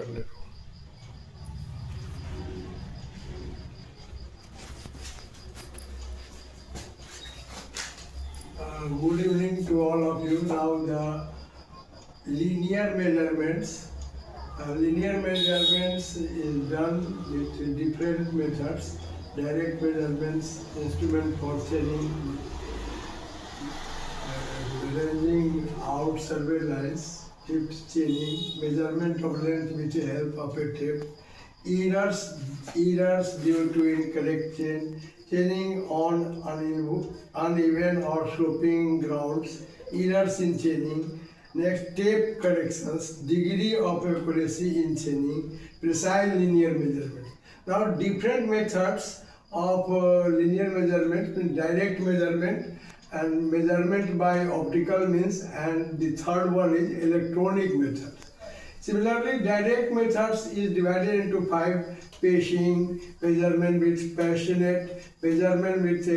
Good evening to all of you. Now the linear measurements. Linear measurements is done with different methods. Direct measurements, instrument for chaining, ranging out survey lines, tip chaining, measurement of length with the help of a tape, errors due to incorrect chaining on uneven or sloping grounds, errors in chaining. Next, tape corrections, degree of accuracy in chaining, precise linear measurement. Now, different methods of linear measurement, direct measurement and measurement by optical means, and the third one is electronic method. Similarly, direct methods is divided into 5: pacing, measurement with passionate, measurement with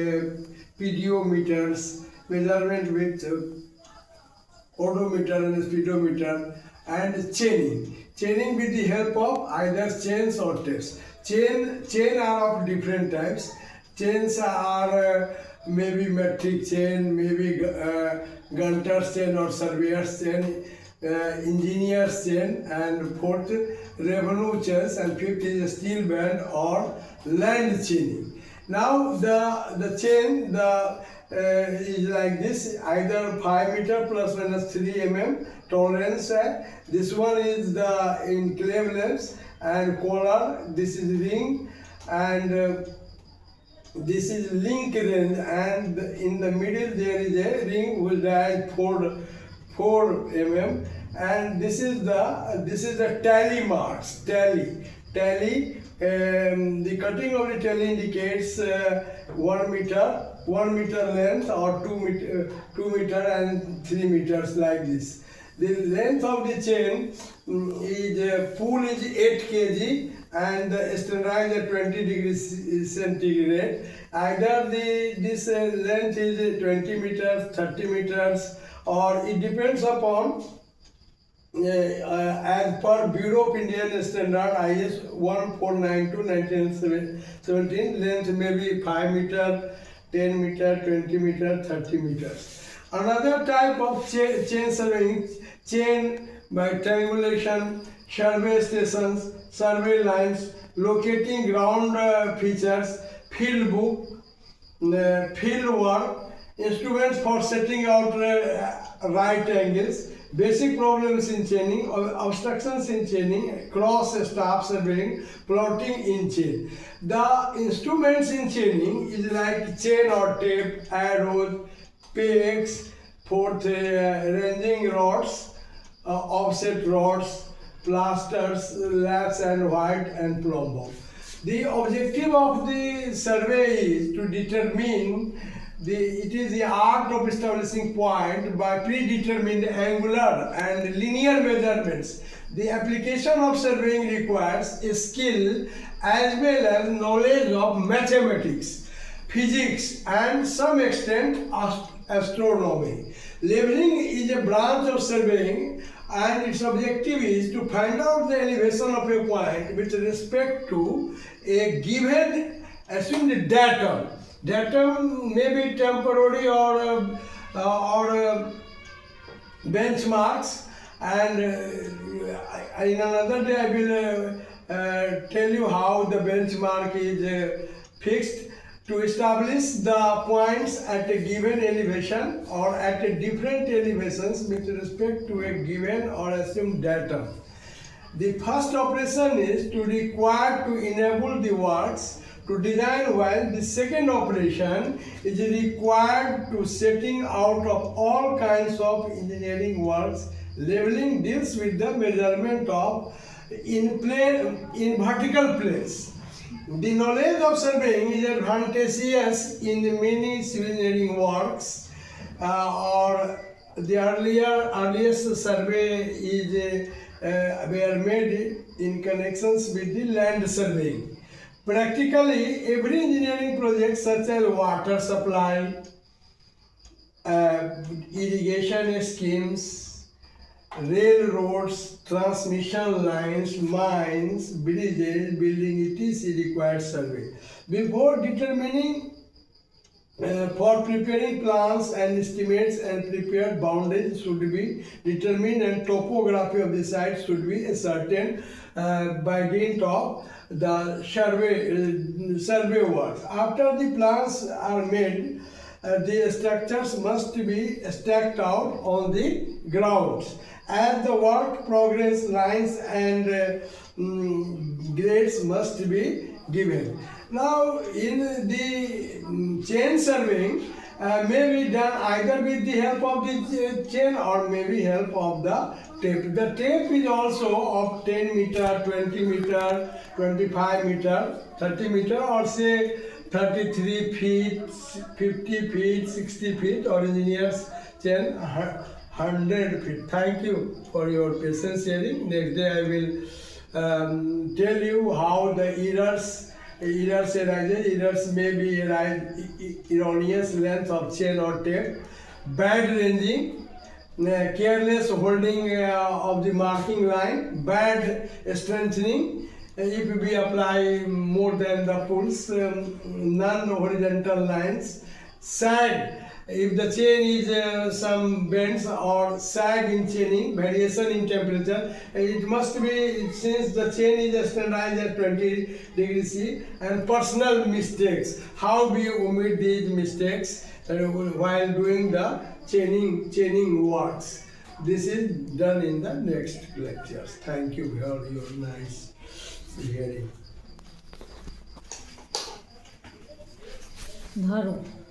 pediometers, measurement with odometer and speedometer, and chaining. Chaining with the help of either chains or tapes. Chain are of different types. Chains are maybe metric chain, maybe Gunter's chain or surveyor's chain, engineer's chain, and fourth revenue chains, and fifth is steel band or land chaining. Now the chain is like this, either 5 meter plus minus 3 mm tolerance. This one is the enclave length and collar. This is ring, and this is link range, and in the middle there is a ring with diameter 4 mm, and this is the tally marks. Tally. The cutting of the tally indicates 1 meter length, or 2 meter and 3 meters, like this. The length of the chain is pool is 8 kg and standardized at 20 degrees centigrade. Either this length is 20 meters, 30 meters, or it depends upon as per Bureau of Indian Standard IS 1492/1917, length may be 5 meter, 10 meter, 20 meter, 30 meters. Another type of chain surveying, chain by triangulation, survey stations, survey lines, locating ground features, field book, field work, instruments for setting out right angles, basic problems in chaining, obstructions in chaining, cross staff surveying, plotting in chain. The instruments in chaining is like chain or tape, arrows, pegs, fourth ranging rods, offset rods, plasters, laths and white, and plumbo. The objective of the survey is to determine it is the art of establishing point by predetermined angular and linear measurements. The application of surveying requires a skill as well as knowledge of mathematics, physics, and some extent astronomy. Leveling is a branch of surveying, and its objective is to find out the elevation of a point with respect to a given assumed datum. Datum may be temporary or benchmarks, and in another day I will tell you how the benchmark is fixed to establish the points at a given elevation or at a different elevations with respect to a given or assumed datum. The first operation is to require to enable the works to design well. The second operation is required to setting out of all kinds of engineering works. Leveling deals with the measurement of in vertical planes. The knowledge of surveying is advantageous in many civil engineering works, or the earliest survey is were made in connections with the land surveying. Practically, every engineering project such as water supply, irrigation schemes, railroads, transmission lines, mines, bridges, building etc. required survey. Before determining for preparing plans and estimates and prepared boundaries should be determined and topography of the site should be ascertained by dint of the survey work. After the plans are made, the structures must be stacked out on the grounds. As the work progress, lines and grades must be given. Now, in the chain surveying, may be done either with the help of the chain or maybe help of the tape. The tape is also of 10 meter, 20 meter, 25 meter, 30 meter, or say 33 feet, 50 feet, 60 feet, or engineers chain 100 feet. Thank you for your patience hearing. Next day I will tell you how the errors arise. Errors may be erroneous length of chain or tape, bad ranging, careless holding of the marking line, bad strengthening. If we apply more than the pulls, non-horizontal lines, sag. If the chain is some bends or sag in chaining, variation in temperature, it must be, since the chain is standardized at 20 degrees C, and personal mistakes. How do you omit these mistakes while doing the chaining works? This is done in the next lectures. Thank you for your nice hearing. धरो